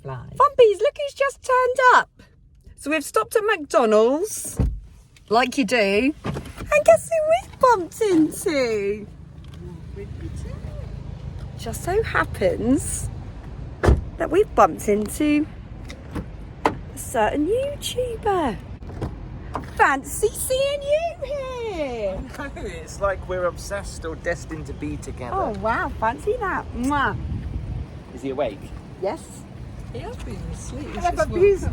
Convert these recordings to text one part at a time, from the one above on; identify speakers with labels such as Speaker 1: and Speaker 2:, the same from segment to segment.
Speaker 1: fly.
Speaker 2: Fumpies, look who's just turned up. So we've stopped at McDonald's, like you do. And guess who we've bumped into? Just so happens that we've bumped into a certain YouTuber. Fancy seeing you here.
Speaker 3: It's like we're obsessed or destined to be together.
Speaker 2: Oh wow, fancy that. Mwah.
Speaker 3: Is he awake?
Speaker 2: Yes.
Speaker 1: He has been asleep.
Speaker 2: Hello, puppies.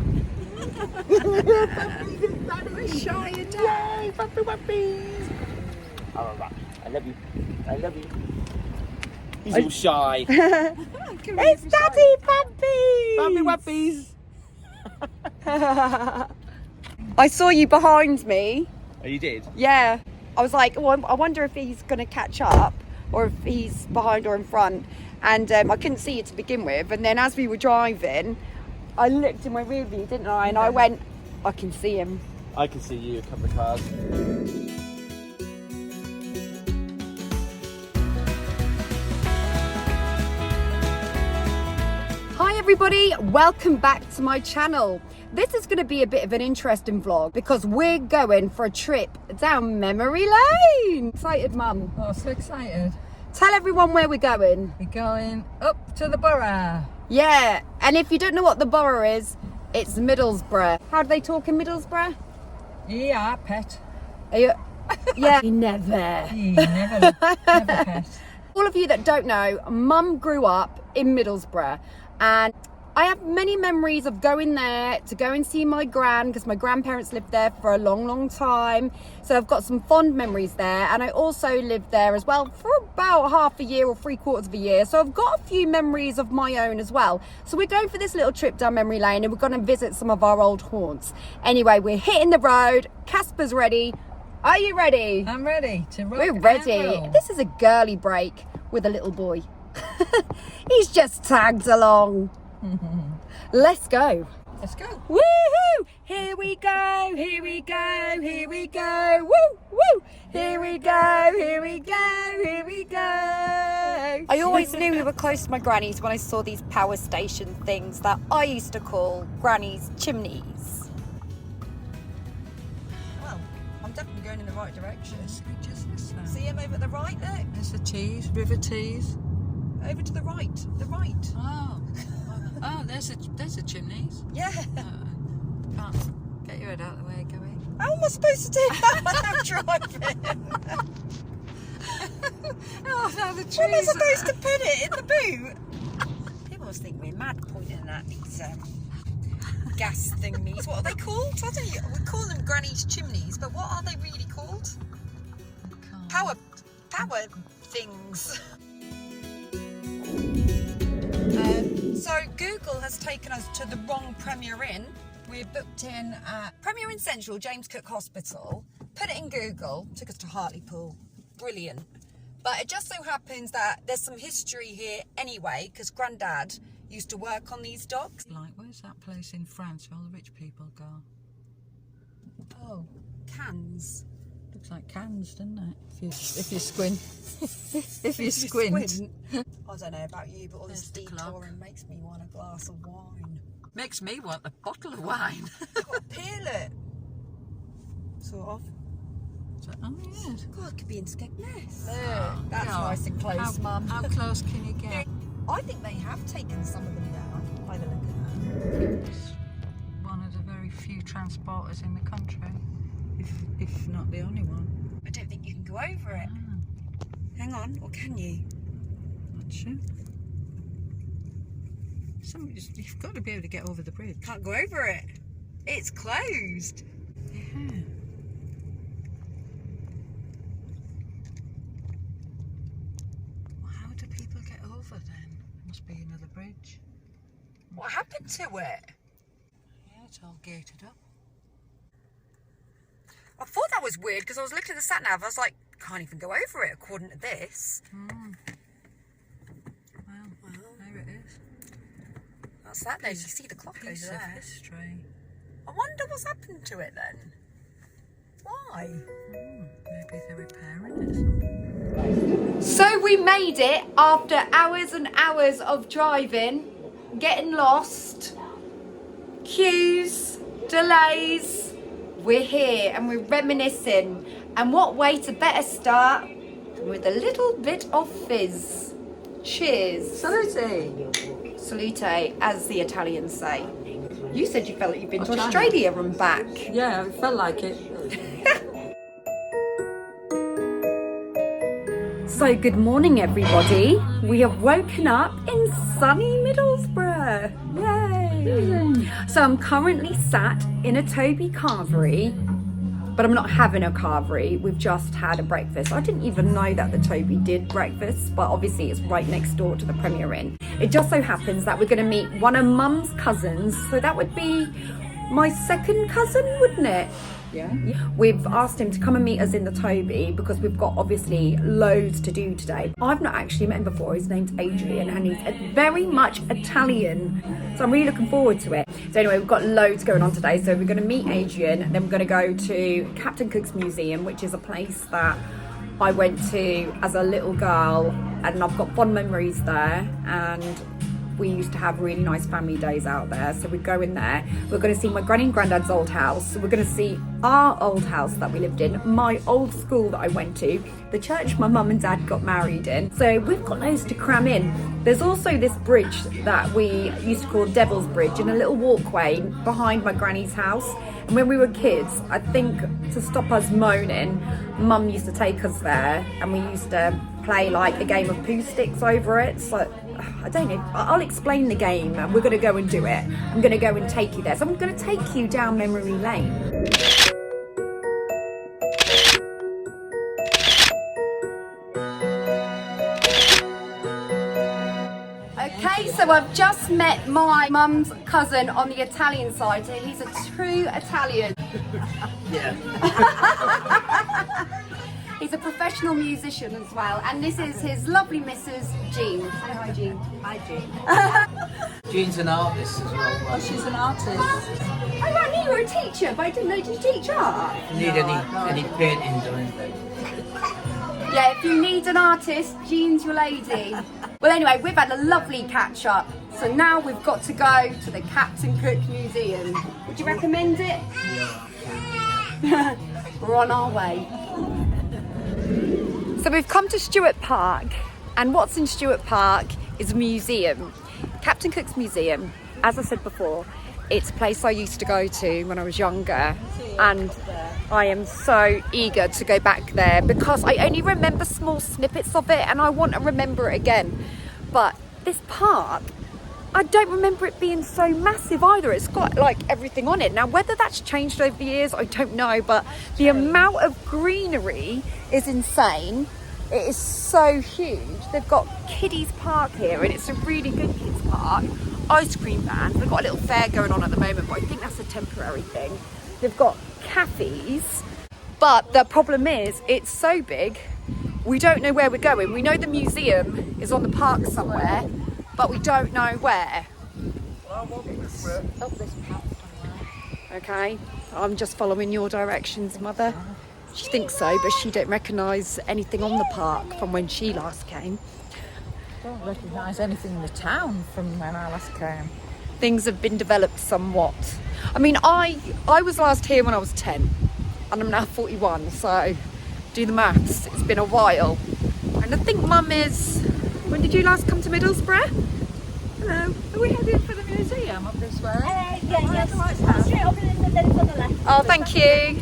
Speaker 2: Very shy and yay, puppy puppies.
Speaker 3: Oh, right. I love you. I love you. He's all shy.
Speaker 2: It's Daddy Puppies.
Speaker 3: Puppy wuppies.
Speaker 2: I saw you behind me.
Speaker 3: Oh, you did?
Speaker 2: Yeah. I was like, oh, I wonder if he's going to catch up or if he's behind or in front. And I couldn't see you to begin with. And then as we were driving, I looked in my rear view, didn't I? And I went, I can see him.
Speaker 3: I can see you a couple of cars.
Speaker 2: Hi everybody, welcome back to my channel. This is going to be a bit of an interesting vlog because we're going for a trip down memory lane. Excited, Mum?
Speaker 1: Oh, so excited.
Speaker 2: Tell everyone where we're going.
Speaker 1: We're going up to the borough.
Speaker 2: Yeah, and if you don't know what the borough is, it's Middlesbrough. How do they talk in Middlesbrough?
Speaker 1: Yeah, pet.
Speaker 2: Are you... Yeah, never.
Speaker 1: Never pet.
Speaker 2: All of you that don't know, Mum grew up in Middlesbrough and I have many memories of going there to go and see my gran because my grandparents lived there for a long time. So I've got some fond memories there, and I also lived there as well for about half a year or 3/4 of a year. So I've got a few memories of my own as well. So we're going for this little trip down memory lane and we're going to visit some of our old haunts. Anyway, we're hitting the road. Caspers ready. Are you ready?
Speaker 1: I'm ready to rock.
Speaker 2: We're ready.
Speaker 1: And roll.
Speaker 2: This is a girly break with a little boy. He's just tagged along. Let's go.
Speaker 1: Let's go.
Speaker 2: Woohoo! Here we go, here we go, here we go. Woo, woo! Here we go, here we go, here we go. I always knew we were close to my granny's when I saw these power station things that I used to call granny's chimneys. Well, I'm definitely going in the right direction. See him over at the right there?
Speaker 1: There's the teas, river teas.
Speaker 2: Over to the right, the right.
Speaker 1: Oh, there's the chimneys.
Speaker 2: Yeah.
Speaker 1: Can't get your head out of the way, go in.
Speaker 2: How am I supposed to do that when I'm driving?
Speaker 1: Oh, now the trees.
Speaker 2: Where am I supposed to put it? In the boot? People must think we're mad pointing at these gas thingies. What are they called? I don't know. We call them granny's chimneys, but what are they really called? Power things. So Google has taken us to the wrong Premier Inn. We're booked in at Premier Inn Central, James Cook Hospital. Put it in Google, took us to Hartlepool. Brilliant. But it just so happens that there's some history here anyway, because Grandad used to work on these docks.
Speaker 1: Like, where's that place in France where all the rich people go?
Speaker 2: Oh, Cannes.
Speaker 1: Looks like Cannes, doesn't it? If you squint. if you squint.
Speaker 2: I don't know about you, but all this
Speaker 1: There's the clock.
Speaker 2: detouring makes me want a glass of wine.
Speaker 1: Makes me want a bottle of wine.
Speaker 2: I've got to peel it. Sort of.
Speaker 1: Oh, yes.
Speaker 2: God, it could be in Skegness.
Speaker 1: Oh,
Speaker 2: That's
Speaker 1: God.
Speaker 2: nice and close, Mum.
Speaker 1: How close can you get?
Speaker 2: I think they have taken some of them down by the look of that.
Speaker 1: It's one of the very few transporters in the country, if not the only one.
Speaker 2: I don't think you can go over it. Hang on, or can you?
Speaker 1: Not sure. You've got to be able to get over the bridge.
Speaker 2: Can't go over it. It's closed.
Speaker 1: Yeah. Well, how do people get over then? Must be another bridge.
Speaker 2: What happened to it?
Speaker 1: Yeah, it's all gated up.
Speaker 2: I thought that was weird because I was looking at the sat nav. I was like, can't even go over it according to this.
Speaker 1: Well, there it is.
Speaker 2: That's that then. You see the clock
Speaker 1: Piece
Speaker 2: over
Speaker 1: of
Speaker 2: there.
Speaker 1: history.
Speaker 2: I wonder what's happened to it then. Why?
Speaker 1: Maybe they're repairing it.
Speaker 2: So we made it after hours and hours of driving. getting lost, queues, delays. We're here and we're reminiscing. And what way to better start with a little bit of fizz. Cheers.
Speaker 1: Salute.
Speaker 2: Salute, as the Italians say. You said you felt like you've been to Australia and back.
Speaker 1: Yeah, it felt like it.
Speaker 2: So good morning everybody. We have woken up in sunny Middlesbrough. Yay! So I'm currently sat in a Toby carvery, but I'm not having a carvery. We've just had a breakfast. I didn't even know that the Toby did breakfast, but obviously it's right next door to the Premier Inn. It just so happens that we're going to meet one of Mum's cousins, so that would be my second cousin, wouldn't it?
Speaker 1: Yeah.
Speaker 2: We've asked him to come and meet us in the Toby because we've got obviously loads to do today. I've not actually met him before. His name's Adrian and he's very much Italian. So I'm really looking forward to it. So anyway, we've got loads going on today. So we're going to meet Adrian and then we're going to go to Captain Cook's Museum, which is a place that I went to as a little girl and I've got fond memories there, and we used to have really nice family days out there. So we go in there, we're going to see my granny and granddad's old house, we're going to see our old house that we lived in, my old school that I went to, the church my mum and dad got married in. So we've got loads to cram in. There's also this bridge that we used to call Devil's Bridge in a little walkway behind my granny's house. And when we were kids, I think to stop us moaning, mum used to take us there and we used to play like a game of Poo Sticks over it. So I don't know, I'll explain the game and we're going to go and do it. I'm going to go and take you there. So I'm going to take you down memory lane. Okay, so I've just met my mum's cousin on the Italian side. So he's a true Italian.
Speaker 3: Yeah.
Speaker 2: He's a professional musician as well, and this is his lovely Mrs. Jean. Say hi, Jean.
Speaker 1: Hi, Jean.
Speaker 3: Jean's an artist as well.
Speaker 1: Oh, she's an artist.
Speaker 2: Oh, I knew you were a teacher, but I didn't know you teach art.
Speaker 3: If you need any paintings or anything.
Speaker 2: Yeah, if you need an artist, Jean's your lady. Well, anyway, we've had a lovely catch up, so now we've got to go to the Captain Cook Museum. Would you recommend it? Yeah. We're on our way. So we've come to Stuart Park, and what's in Stuart Park is a museum. Captain Cook's Museum, as I said before, it's a place I used to go to when I was younger, and I am so eager to go back there because I only remember small snippets of it and I want to remember it again. But this park, I don't remember it being so massive either. It's got like everything on it. Now, whether that's changed over the years, I don't know, but the amount of greenery is insane. It is so huge. They've got kiddies park here and it's a really good kids park. Ice cream vans. They've got a little fair going on at the moment, but I think that's a temporary thing. They've got cafes, but the problem is it's so big, we don't know where we're going. We know the museum is on the park somewhere, but we don't know where. Okay, I'm just following your directions, Mother. She thinks so, but she don't recognise anything on the park from when she last came.
Speaker 1: Don't recognise anything in the town from when I last came.
Speaker 2: Things have been developed somewhat. I mean, I was last here when I was 10 and I'm now 41, so do the maths. It's been a while. And I think Mum is... When did you last come to Middlesbrough?
Speaker 1: Hello. Are we headed for the museum up this way?
Speaker 4: Yes. Straight up and then it's on the left.
Speaker 2: Oh, thank you.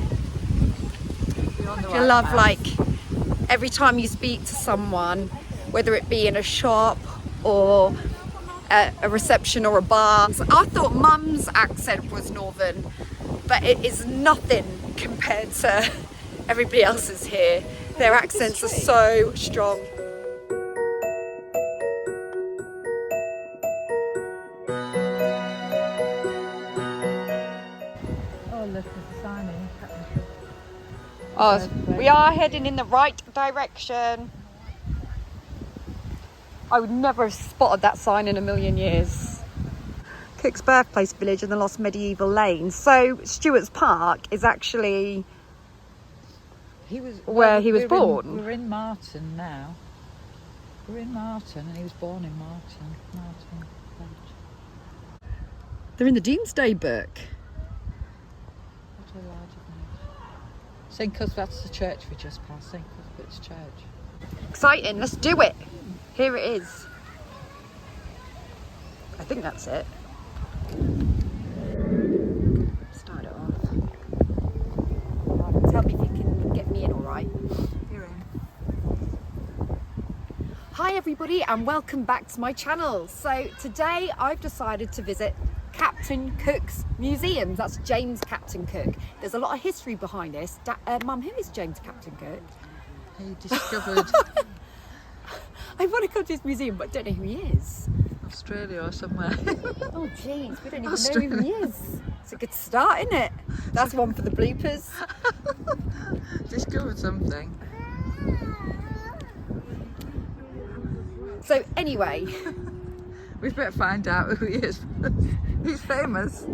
Speaker 1: We're on the
Speaker 2: I
Speaker 1: right
Speaker 2: love
Speaker 1: path.
Speaker 2: like every time you speak to someone, whether it be in a shop or a reception or a bar. I thought Mum's accent was northern, but it is nothing compared to everybody else's here. Their accents are so strong.
Speaker 1: Oh, look, there's a sign in Captain Cook.
Speaker 2: Oh, we are heading in the right direction. I would never have spotted that sign in a million years. Cook's birthplace village and the lost medieval lane. So Stuart's Park is actually where he was born.
Speaker 1: We're in Marton now. We're in Marton and he was born in Marton.
Speaker 2: They're in the Doomsday Book.
Speaker 1: St. Cuthbert's the church we just passed. St. Cuthbert's Church.
Speaker 2: Exciting, let's do it. Here it is. I think that's it. Start it off. Tell me if you can get me in all right.
Speaker 1: You're in.
Speaker 2: Hi everybody and welcome back to my channel. So today I've decided to visit Captain Cook's museum. That's James Captain Cook. There's a lot of history behind this. Mum, who is James Captain Cook?
Speaker 1: He discovered
Speaker 2: I want to go to his museum but I don't know who he is.
Speaker 1: Australia or somewhere.
Speaker 2: Oh jeez, we don't even know who he is. It's a good start, isn't it? That's one for the bloopers.
Speaker 1: Discovered something.
Speaker 2: So anyway,
Speaker 1: We better find out who he is. He's famous.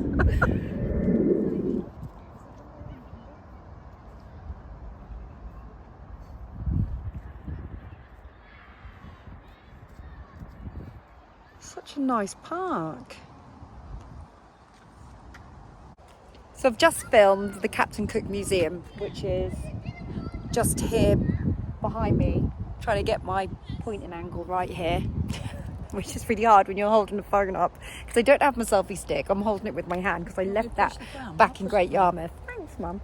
Speaker 2: such a nice park. So I've just filmed the Captain Cook Museum, which is just here behind me. Trying to get my pointing angle right here, which is really hard when you're holding the phone up because I don't have my selfie stick. I'm holding it with my hand because I left that back in Great Yarmouth. Thanks, Mum.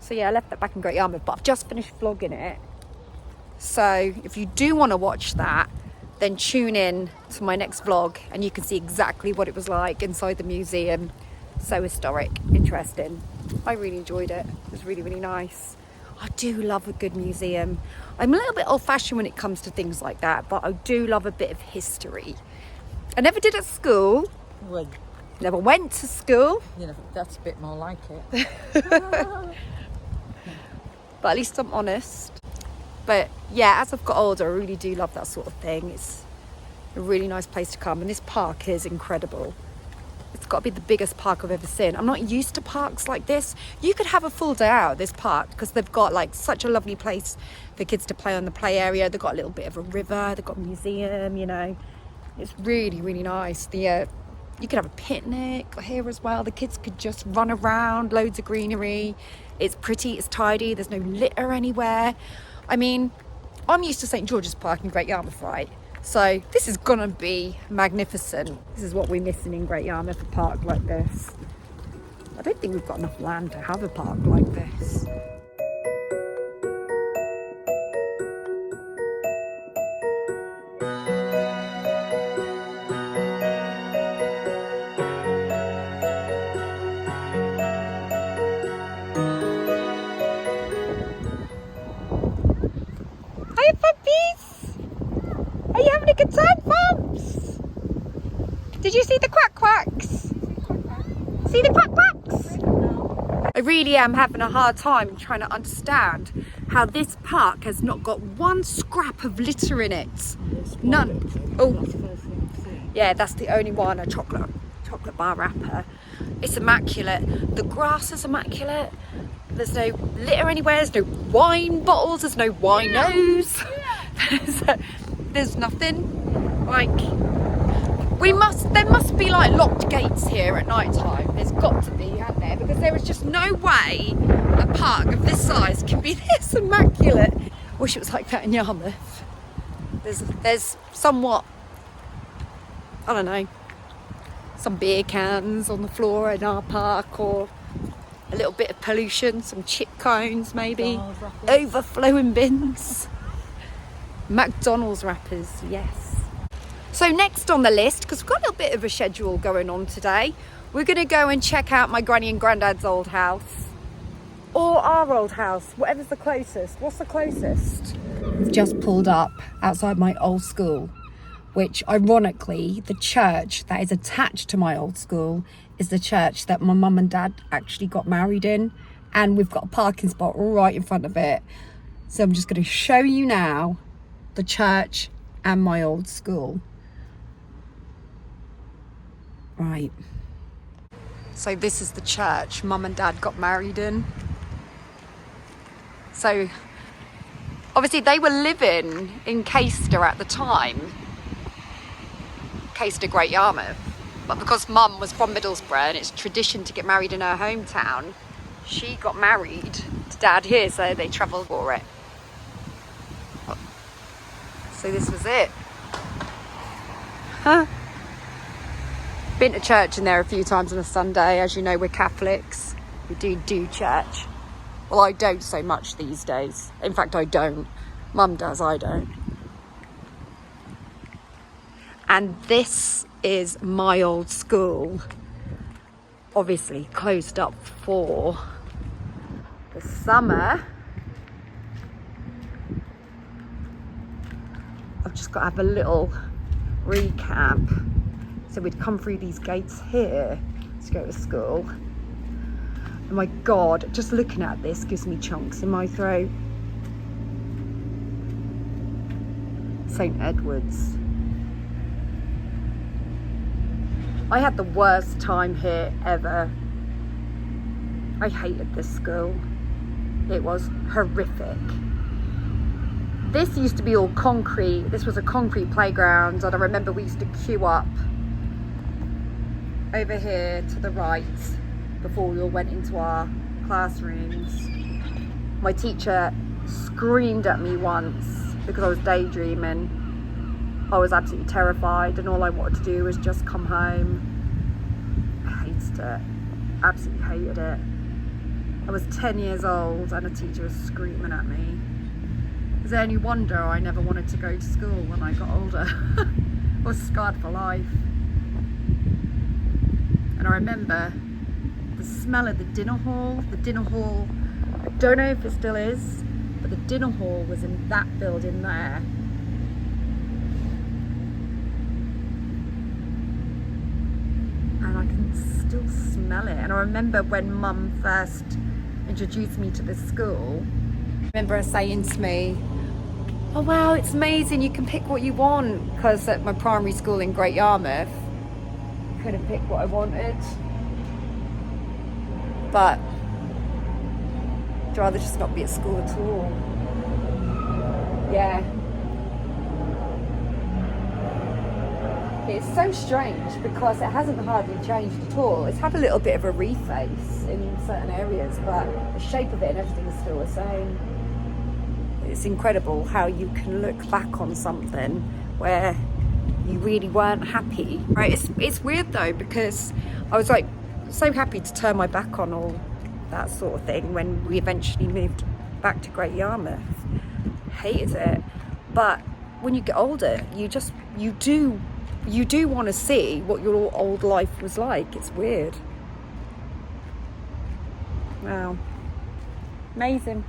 Speaker 2: So yeah, I left that back in Great Yarmouth, but I've just finished vlogging it. So if you do want to watch that, then tune in to my next vlog and you can see exactly what it was like inside the museum. So historic, interesting. I really enjoyed it. It was really, really nice. I do love a good museum. I'm a little bit old-fashioned when it comes to things like that, but I do love a bit of history. I never did at school.
Speaker 1: Well,
Speaker 2: Never went to school.
Speaker 1: you know, that's a bit more like it.
Speaker 2: But at least I'm honest. But yeah, as I've got older, I really do love that sort of thing. It's a really nice place to come, and this park is incredible. It's got to be the biggest park I've ever seen. I'm not used to parks like this. You could have a full day out at this park because they've got like such a lovely place for kids to play on the play area. They've got a little bit of a river. They've got a museum, you know. It's really, really nice. You could have a picnic here as well. The kids could just run around, loads of greenery. It's pretty, it's tidy. There's no litter anywhere. I mean, I'm used to St. George's Park in Great Yarmouth, right? So this is gonna be magnificent. This is what we're missing in Great Yarmouth, a park like this. I don't think we've got enough land to have a park like this. Hi, puppies! Are you having a good time, Bumps? Did you see the quack quacks? See the quack quacks? I really am having a hard time trying to understand how this park has not got one scrap of litter in it. None. Oh, yeah, that's the only one, a chocolate bar wrapper. It's immaculate. The grass is immaculate. There's no litter anywhere. There's no wine bottles. There's no winos. There's nothing. Like, there must be like locked gates here at night time. There's got to be, hasn't there? Because there is just no way a park of this size can be this immaculate. Wish it was like that in Yarmouth. There's somewhat, I don't know, some beer cans on the floor in our park, or a little bit of pollution, some chip cones maybe, overflowing bins. McDonald's wrappers, yes. So next on the list, because we've got a little bit of a schedule going on today, we're going to go and check out my granny and granddad's old house. Or our old house, whatever's the closest. What's the closest? We've just pulled up outside my old school, which ironically, the church that is attached to my old school is the church that my mum and dad actually got married in. And we've got a parking spot right in front of it. So I'm just going to show you now the church and my old school. Right. So this is the church mum and dad got married in. So obviously they were living in Caister at the time. Caister, Great Yarmouth. But because Mum was from Middlesbrough and it's tradition to get married in her hometown, she got married to Dad here, so they travelled for it. So this was it. Huh? Been to church in there a few times on a Sunday. As you know, we're Catholics. We do church. Well, I don't so much these days. In fact, I don't. Mum does, I don't. And this is my old school. Obviously closed up for the summer. I've just got to have a little recap. So we'd come through these gates here to go to school. Oh my God, just looking at this gives me chunks in my throat. St. Edward's. I had the worst time here ever. I hated this school. It was horrific. This used to be all concrete. This was a concrete playground, and I remember we used to queue up over here to the right before we all went into our classrooms. My teacher screamed at me once because I was daydreaming. I was absolutely terrified, and all I wanted to do was just come home. I hated it. Absolutely hated it. I was 10 years old and a teacher was screaming at me. Is there any wonder I never wanted to go to school when I got older? I was scarred for life. And I remember the smell of the dinner hall. The dinner hall, I don't know if it still is, but the dinner hall was in that building there. And I can still smell it. And I remember when Mum first introduced me to this school, I remember her saying to me, "Oh wow, it's amazing, you can pick what you want." Because at my primary school in Great Yarmouth, I couldn't pick what I wanted. But I'd rather just not be at school at all. Yeah. It's so strange because it hasn't hardly changed at all. It's had a little bit of a reface in certain areas, but the shape of it and everything is still the same. It's incredible how you can look back on something where you really weren't happy. Right? It's weird though, because I was like so happy to turn my back on all that sort of thing when we eventually moved back to Great Yarmouth. Hated it. But when you get older, you do want to see what your old life was like. It's weird. Wow. Amazing.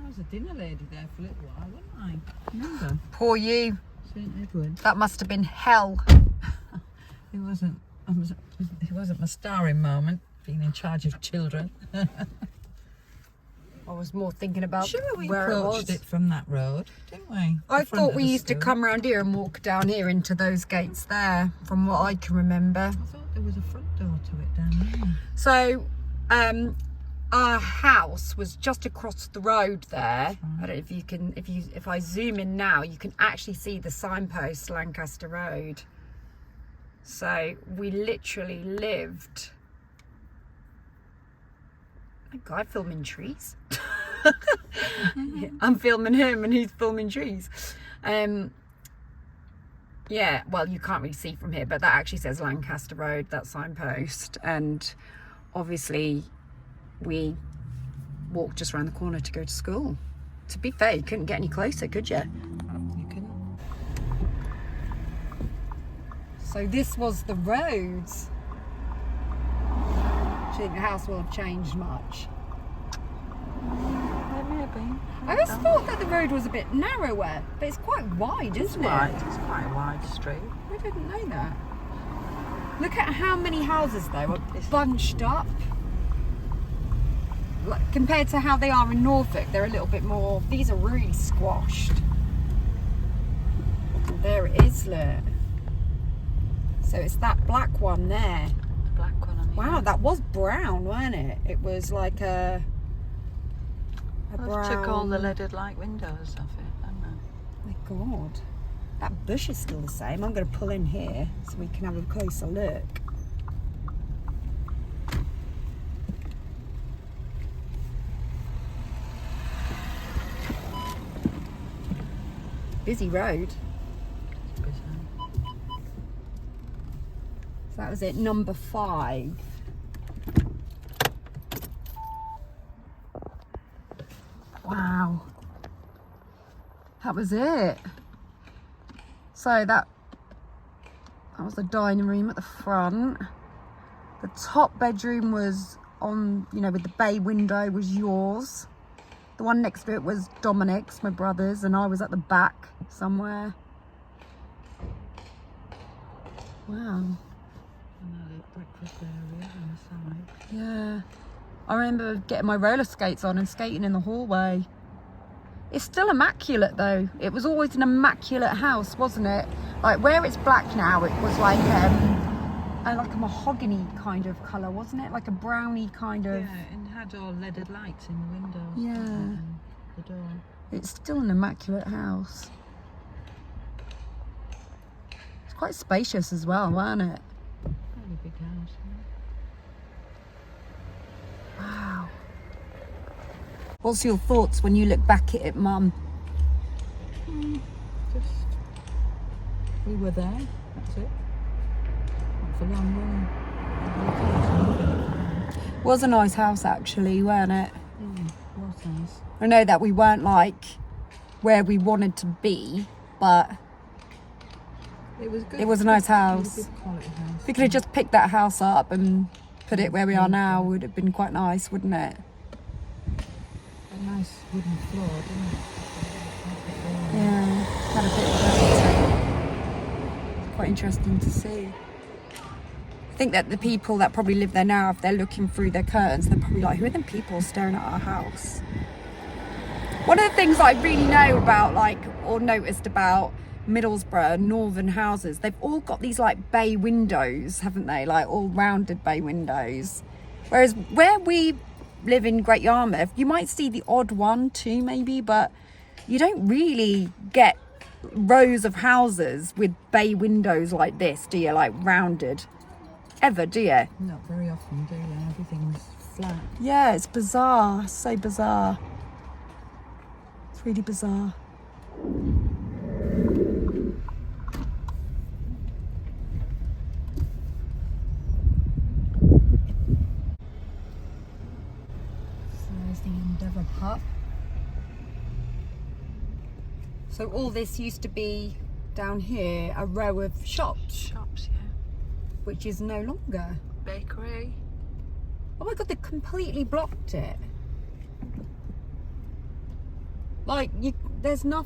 Speaker 1: I was a dinner lady there for a little while, wasn't I? Remember?
Speaker 2: Poor you.
Speaker 1: St. Edward.
Speaker 2: That must have been hell.
Speaker 1: It wasn't my starring moment, being in charge of children.
Speaker 2: I was more thinking about
Speaker 1: Sure, we
Speaker 2: where it was.
Speaker 1: approached it from that road, didn't we?
Speaker 2: I thought we used to come around here and walk down here into those gates there, from what I can remember.
Speaker 1: I thought there was a front door to it down there.
Speaker 2: So, our house was just across the road there. I don't know if you can, if I zoom in now, you can actually see the signpost Lancaster Road. So we literally lived. A guy filming trees. I'm filming him and he's filming trees. Yeah, well, you can't really see from here, but that actually says Lancaster Road, that signpost. And obviously we walked just around the corner to go to school. To be fair, you couldn't get any closer, could you?
Speaker 1: You couldn't.
Speaker 2: So this was the roads. Do you think the house will have changed much?
Speaker 1: There may have been.
Speaker 2: I always thought that the road was a bit narrower, but it's quite wide, isn't it?
Speaker 1: It's quite a wide street.
Speaker 2: I didn't know that. Look at how many houses though are bunched up. Like, compared to how they are in Norfolk, they're a little bit more. These are really squashed. There it is, look. So it's that black one there.
Speaker 1: The black one on the
Speaker 2: Wow,
Speaker 1: end.
Speaker 2: that was brown, wasn't it? It was like a brown.
Speaker 1: Took all the leaded light windows off it, haven't
Speaker 2: My God. That bush is still the same. I'm going to pull in here so we can have a closer look. Busy road. So that was it, number 5. Wow. That was it. So that was the dining room at the front. The top bedroom was on, you know, with the bay window was yours. The one next to it was Dominic's, my brother's, and I was at the back somewhere. Wow.
Speaker 1: Another breakfast area on the side.
Speaker 2: Yeah. I remember getting my roller skates on and skating in the hallway. It's still immaculate though. It was always an immaculate house, wasn't it? Like where it's black now, it was like a mahogany kind of colour, wasn't it? Like a browny kind of.
Speaker 1: Yeah, and had all leaded lights in the windows.
Speaker 2: Yeah.
Speaker 1: And the door.
Speaker 2: It's still an immaculate house. It's quite spacious as well, wasn't it?
Speaker 1: Fairly big house. Yeah.
Speaker 2: Wow. What's your thoughts when you look back at it, Mum?
Speaker 1: Just we were there. That's it. Not for long, really.
Speaker 2: Was a nice house actually, weren't it?
Speaker 1: Was nice.
Speaker 2: I know that we weren't like where we wanted to be, but
Speaker 1: It was good.
Speaker 2: it was a nice
Speaker 1: It was
Speaker 2: house.
Speaker 1: a good quality house.
Speaker 2: If we could have just picked that house up and put it where we are now, it would have been quite nice, wouldn't it?
Speaker 1: A nice wooden floor, didn't it?
Speaker 2: Yeah, had a bit of that. Quite interesting to see. I think that the people that probably live there now, if they're looking through their curtains, they're probably like, who are them people staring at our house? One of the things I really know about, like, or noticed about Middlesbrough northern houses, they've all got these like bay windows, haven't they? Like all rounded bay windows. Whereas where we live in Great Yarmouth, you might see the odd one, 2 maybe, but you don't really get rows of houses with bay windows like this, do you? Like rounded. Ever, do you?
Speaker 1: Not very often, do you? Everything's flat.
Speaker 2: Yeah, it's bizarre. So bizarre. It's really bizarre. So there's the Endeavour Pub. So all this used to be down here a row of shops,
Speaker 1: Shops, yeah.
Speaker 2: which is no longer.
Speaker 1: Bakery.
Speaker 2: Oh my god, they completely blocked it. Like there's no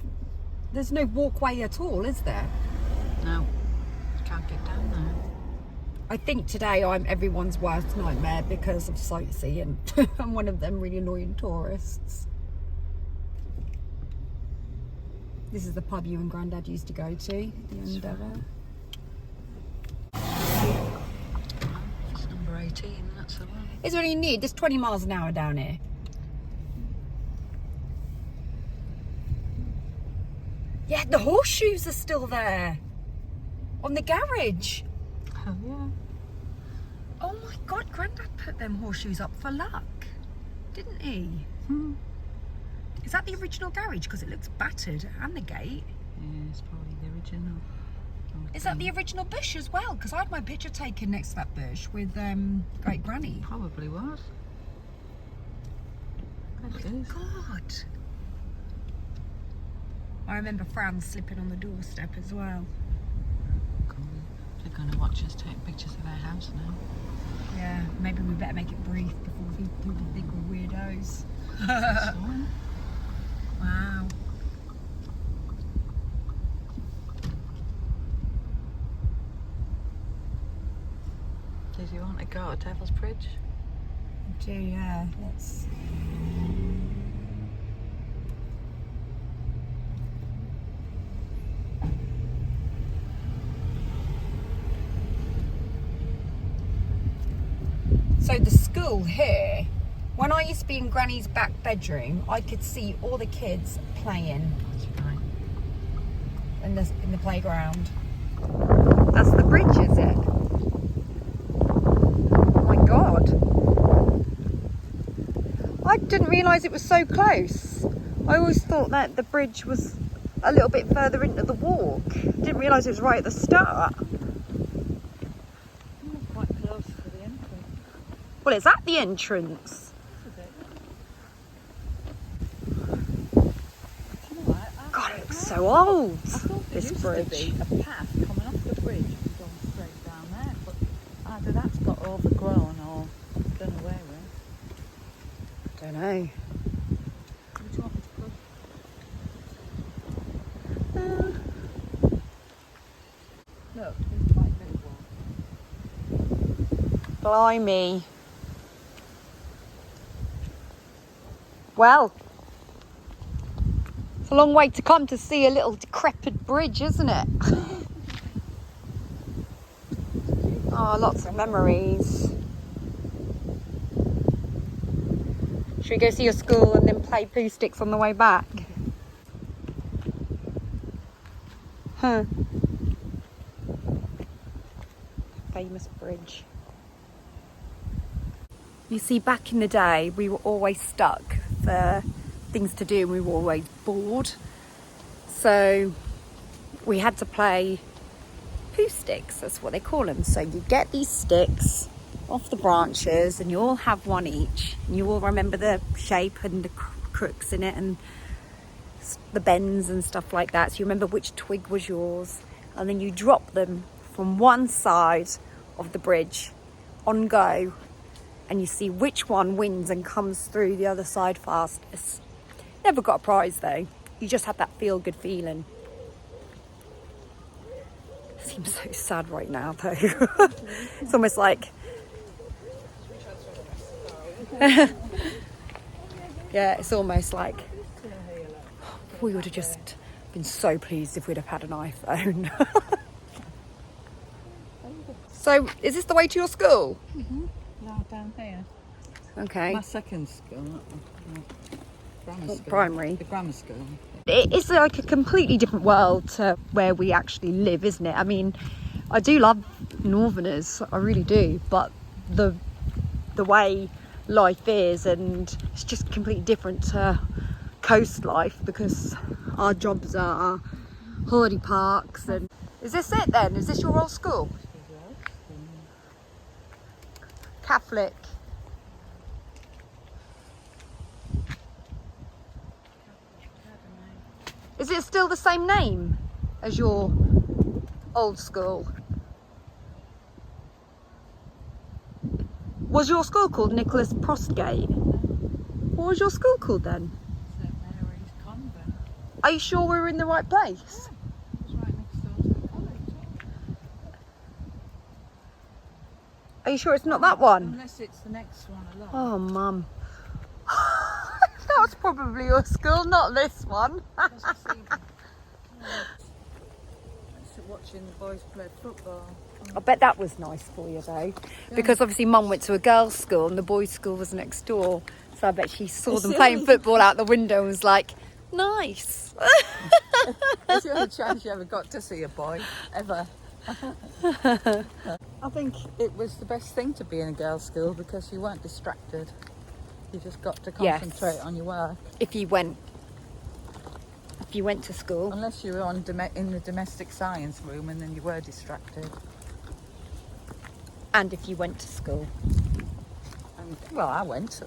Speaker 2: walkway at all, is there?
Speaker 1: No. Can't get down there.
Speaker 2: I think today I'm everyone's worst nightmare because of sightseeing. I'm one of them really annoying tourists. This is the pub you and Grandad used to go to, the Endeavour.
Speaker 1: It's number 18, that's the one.
Speaker 2: Is there any need? There's 20 miles an hour down here. Yeah, the horseshoes are still there. On the garage.
Speaker 1: Oh, yeah.
Speaker 2: Oh my god, Grandad put them horseshoes up for luck, didn't he? Is that the original garage? Because it looks battered, and the gate.
Speaker 1: Yeah, it's probably the original.
Speaker 2: Is that the original bush as well? Because I had my picture taken next to that bush with Great Granny.
Speaker 1: Probably was. It is.
Speaker 2: God. I remember Fran slipping on the doorstep as well.
Speaker 1: They're going to watch us take pictures of our house now.
Speaker 2: Yeah, maybe we better make it brief before people think we're weirdos. Wow.
Speaker 1: Did you want to go to Devil's Bridge?
Speaker 2: I do, yeah. Let's. So the school here, when I used to be in Granny's back bedroom, I could see all the kids playing.
Speaker 1: That's right.
Speaker 2: in the playground. That's the bridge, is it? Oh my God. I didn't realise it was so close. I always thought that the bridge was a little bit further into the walk. Didn't realise it was right at the start.
Speaker 1: Quite close to the entrance.
Speaker 2: Well, it's at the entrance. God, it looks so old, this bridge.
Speaker 1: There used to be a path coming off the bridge and going straight down there, but either that's got overgrown or done away with.
Speaker 2: Don't know.
Speaker 1: Which one? Look, there's quite a bit of one.
Speaker 2: Blimey. Well, it's a long way to come to see a little decrepit bridge, isn't it? Oh, lots of memories. Should we go see your school and then play Poo Sticks on the way back? Huh. Famous bridge. You see, back in the day, we were always stuck for things to do and we were always bored. So we had to play Poo Sticks, that's what they call them. So you get these sticks off the branches and you all have one each. And you all remember the shape and the crooks in it and the bends and stuff like that. So you remember which twig was yours. And then you drop them from one side of the bridge on go. And you see which one wins and comes through the other side fastest. Never got a prize though. You just had that feel-good feeling. Seems so sad right now though. It's almost like... yeah, it's almost like... we would have just been so pleased if we'd have had an iPhone. So, is this the way to your school?
Speaker 1: Mm-hmm. No, down here.
Speaker 2: Okay.
Speaker 1: My second school, not my grammar school.
Speaker 2: Primary.
Speaker 1: The grammar school.
Speaker 2: It's like a completely different world to where we actually live, isn't it? I mean, I do love Northerners, I really do, but the way life is, and it's just completely different to coast life because our jobs are holiday parks. And is this it then? Is this your old school? Catholic. Is it still the same name as your old school? Was your school called Nicholas Prostgate? What was your school called then?
Speaker 1: St Mary's Convent.
Speaker 2: Are you sure we were in the right place?
Speaker 1: It's right next door to the college.
Speaker 2: Are you sure it's not that one?
Speaker 1: Unless it's the next one along.
Speaker 2: Oh, Mum. That was probably your school, not this one.
Speaker 1: Watching the boys play football.
Speaker 2: I bet that was nice for you though, because obviously Mum went to a girls' school and the boys' school was next door. So I bet she saw them playing football out the window and was like, nice.
Speaker 1: It's the only chance you ever got to see a boy, ever. I think it was the best thing to be in a girls' school because you weren't distracted. You just got to concentrate on your work.
Speaker 2: If you went to school.
Speaker 1: Unless you were in the domestic science room and then you were distracted.
Speaker 2: And if you went to school.
Speaker 1: And, well, I went.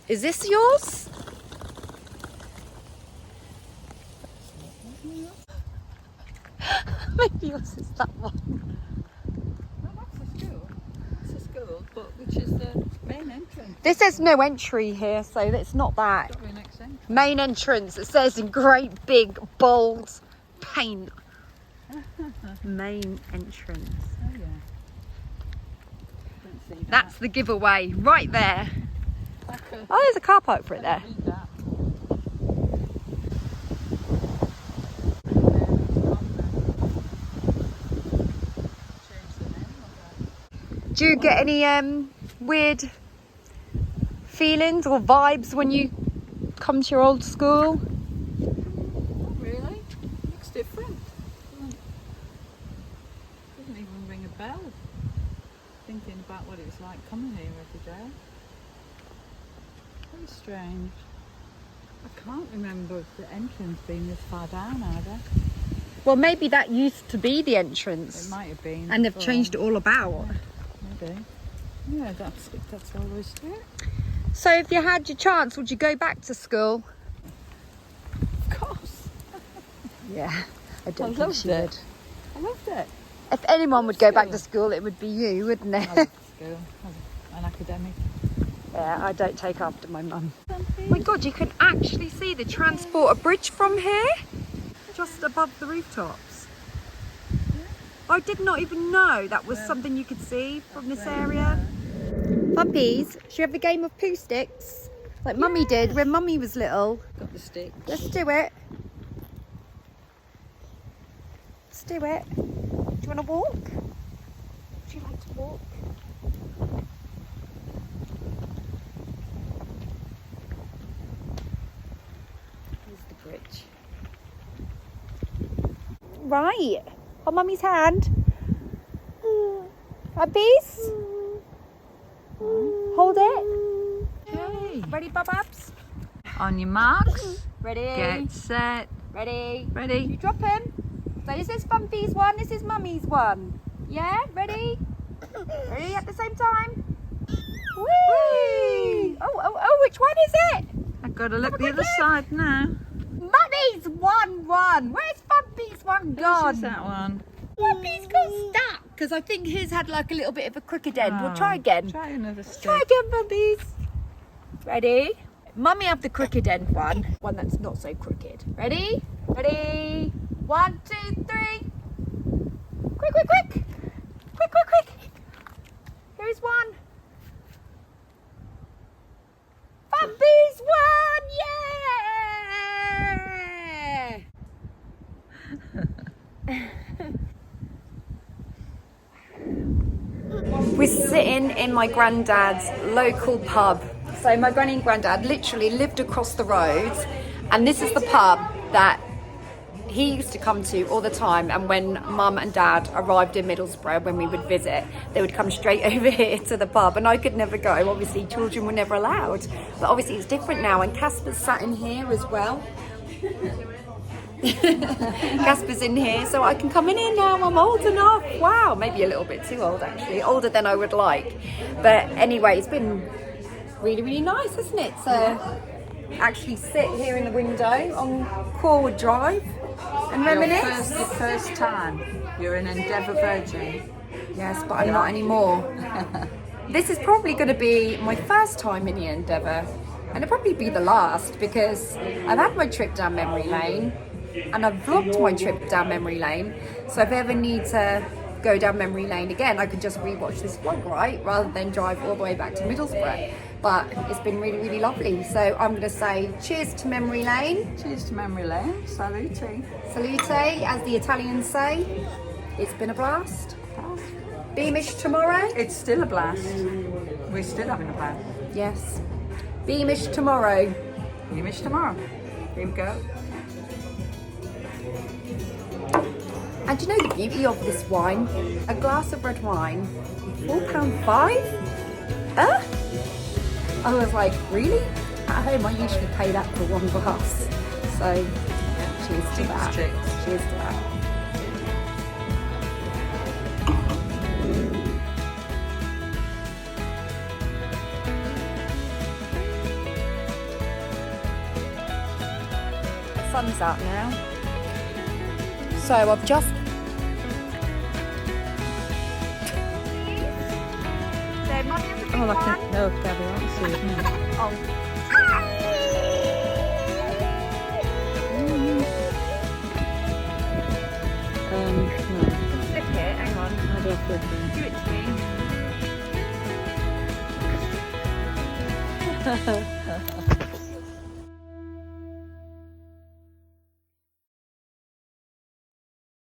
Speaker 2: Is this yours? Maybe yours is that one.
Speaker 1: Well, that's a school. It's a school, but which is the main entrance.
Speaker 2: This says no entry here, so it's not that.
Speaker 1: Got to be an next entrance.
Speaker 2: Main entrance, it says in great big bold paint. Main entrance.
Speaker 1: Oh yeah. Didn't see that.
Speaker 2: That's the giveaway right there.
Speaker 1: Like a-
Speaker 2: Oh, there's a car park for it there.
Speaker 1: Read that.
Speaker 2: Do you get any weird feelings or vibes when you come to your old school?
Speaker 1: Not really. Looks different. Doesn't even ring a bell. Thinking about what it's like coming here every day. Very strange. I can't remember the entrance being this far down either.
Speaker 2: Well, maybe that used to be the entrance.
Speaker 1: It might have been.
Speaker 2: And they've
Speaker 1: before.
Speaker 2: changed it all about.
Speaker 1: Maybe. Yeah, that's all there is to it.
Speaker 2: So if you had your chance, would you go back to school?
Speaker 1: Of course.
Speaker 2: Yeah, I don't think
Speaker 1: loved
Speaker 2: she
Speaker 1: it.
Speaker 2: would.
Speaker 1: I loved it.
Speaker 2: If anyone would go back to school, it would be you, wouldn't it?
Speaker 1: I loved school. I was an academic.
Speaker 2: Yeah, I don't take after my mum. Oh my God, you can actually see the Transporter Bridge from here, just above the rooftops. I did not even know that was something you could see from this area. Puppies, should we have a game of Poo Sticks? Like Mummy did when Mummy was little.
Speaker 1: Got the stick.
Speaker 2: Let's do it. Let's do it. Do you want to walk? Would you like to walk? Here's the bridge. Right. On Mummy's hand. Puppies? Hold it.
Speaker 1: Okay.
Speaker 2: Ready, Bubs?
Speaker 1: On your marks.
Speaker 2: Ready.
Speaker 1: Get set.
Speaker 2: Ready. You
Speaker 1: Ready.
Speaker 2: drop him. So this is Bumpy's one, this is Mummy's one. Yeah, ready? Ready at the same time? Whee! Oh, which one is it?
Speaker 1: I've got to look
Speaker 2: Have a
Speaker 1: the
Speaker 2: good
Speaker 1: other
Speaker 2: look.
Speaker 1: side now.
Speaker 2: Mummy's one. Where's Bumpy's one
Speaker 1: Which
Speaker 2: gone?
Speaker 1: is that one?
Speaker 2: Bumpy's got stuck. Because I think his had like a little bit of a crooked end. We'll try again.
Speaker 1: Try another stick.
Speaker 2: Try again, Bumpy's. Ready? Mummy have the crooked end one that's not so crooked. Ready? Ready? 1, 2, 3. Quick. Here's one. Bumpy's one, yeah! We're sitting in my granddad's local pub. So my granny and granddad literally lived across the road, and this is the pub that he used to come to all the time. And when mum and dad arrived in Middlesbrough, when we would visit, they would come straight over here to the pub, and I could never go. Obviously children were never allowed, but obviously it's different now, and Caspers sat in here as well. Caspers in here, so I can come in here now. I'm old enough. Wow, maybe a little bit too old actually, older than I would like. But anyway, it's been really nice, isn't it? To actually sit here in the window on Corwood Drive and reminisce.
Speaker 1: Your first time. You're an Endeavour Virgin.
Speaker 2: Yes, but I'm not anymore. This is probably going to be my first time in the Endeavour, and it'll probably be the last, because I've had my trip down memory lane and I've vlogged my trip down memory lane. So if I ever need to go down memory lane again, I could just rewatch this vlog, right, rather than drive all the way back to Middlesbrough. But it's been really lovely. So I'm going to say cheers to memory lane.
Speaker 1: Cheers to memory lane. Salute.
Speaker 2: Salute, as the Italians say. It's been a blast. Beamish tomorrow?
Speaker 1: It's still a blast. We're still having a blast.
Speaker 2: Yes. Beamish tomorrow.
Speaker 1: Beamish tomorrow. Here we go.
Speaker 2: And do you know the beauty of this wine? A glass of red wine, £4.5? Huh? I was like, really? At home I usually pay that for one glass. So, yeah, cheers to that. Cheers to that. The sun's out now. So I've just... So Mummy has a big
Speaker 1: Oh, I
Speaker 2: one.
Speaker 1: can. No, Gabby, I can see it now. No.
Speaker 2: Flip it, hang on.
Speaker 1: How do I flip it?
Speaker 2: Do it to me.